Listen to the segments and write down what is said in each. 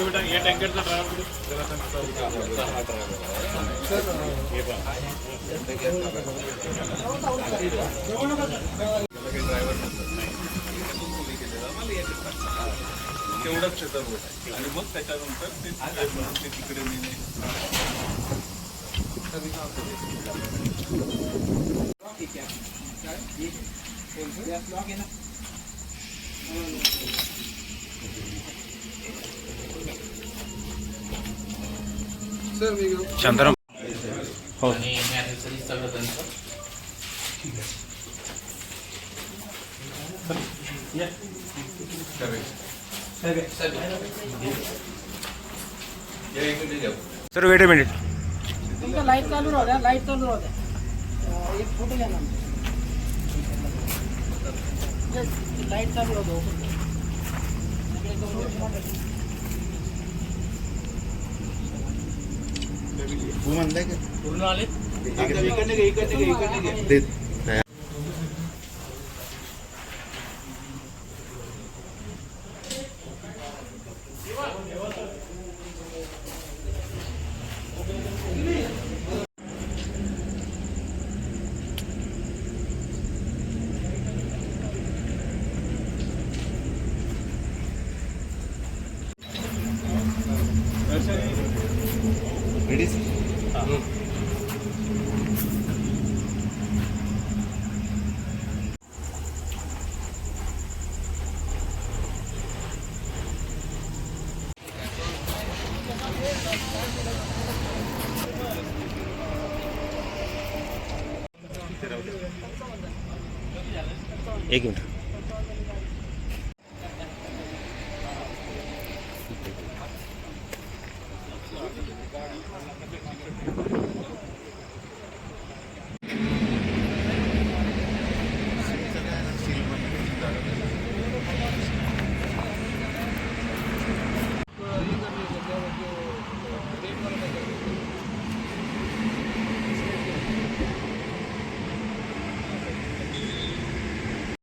टँकरचा तेवढंच क्षेत्र होत आहे आणि मग त्याच्यानंतर ते तिकडे नेणे शांताराम हो आणि मॅरेजचं सगळं त्यांचं ठीक आहे. Sir weight a minute. तुमचा लाईट चालू राहू द्या, लाईट चालू राहू द्या. एक फोटो घ्या ना. लाईट चालू राहू द्या. पूर्ण आले. एक मिनिट.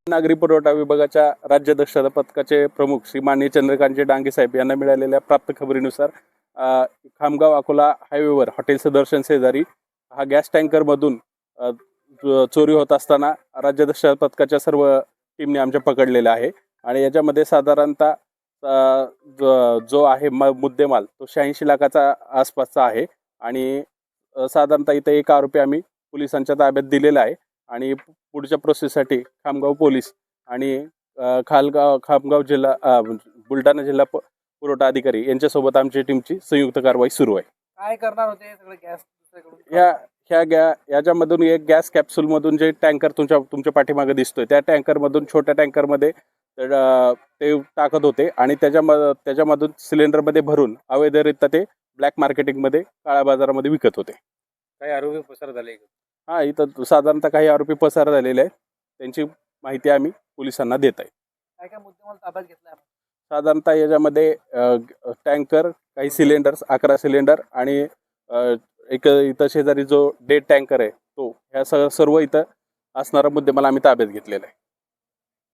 नागरी पुरवठा विभागाच्या राज्य दक्षता पथकाचे प्रमुख श्री माननीय चंद्रकांतजी डांगे साहेब यांना मिळालेल्या प्राप्त खबरीनुसार खामगाव अकोला हायवेवर हॉटेल सुदर्शन शेजारी हा गॅस टँकरमधून चोरी होत असताना राज्य दक्षता पथकाच्या सर्व टीमने आमच्या पकडलेला आहे. आणि याच्यामध्ये साधारणतः जो आहे मुद्देमाल तो 86 लाखाचा आसपासचा आहे. आणि साधारणतः इथे एक आरोपी आम्ही पोलिसांच्या ताब्यात दिलेला आहे. आणि पुढच्या प्रोसेससाठी खामगाव पोलीस आणि खामगाव जिल्हा बुलढाणा जिल्हा पुरवठा अधिकारी यांच्यासोबत आमच्या टीमची संयुक्त कारवाई सुरू आहे. काय करणार होते सगळे गॅस? याच्यामधून एक गॅस कॅप्सूलमधून जे टँकर तुमच्या पाठीमागे दिसतोय त्या टँकरमधून छोट्या टँकरमध्ये ते टाकत होते आणि त्याच्यामधून सिलेंडरमध्ये भरून अवैधरित्या ते ब्लॅक मार्केटिंगमध्ये काळ्या बाजारामध्ये विकत होते. काही आरोपी पसार झाले. हां, इथं साधारणतः काही आरोपी पसार झालेले आहेत. त्यांची माहिती आम्ही पोलिसांना देत आहे. काय काय मुद्देमाल ताब्यात घेतला? साधारणतः याच्यामध्ये टँकर, काही सिलेंडर्स, 11 सिलेंडर आणि एक इथं शेजारी जो डेड टँकर आहे तो ह्या सर्व इथं असणारा मुद्देमाल आम्ही ताब्यात घेतलेला आहे.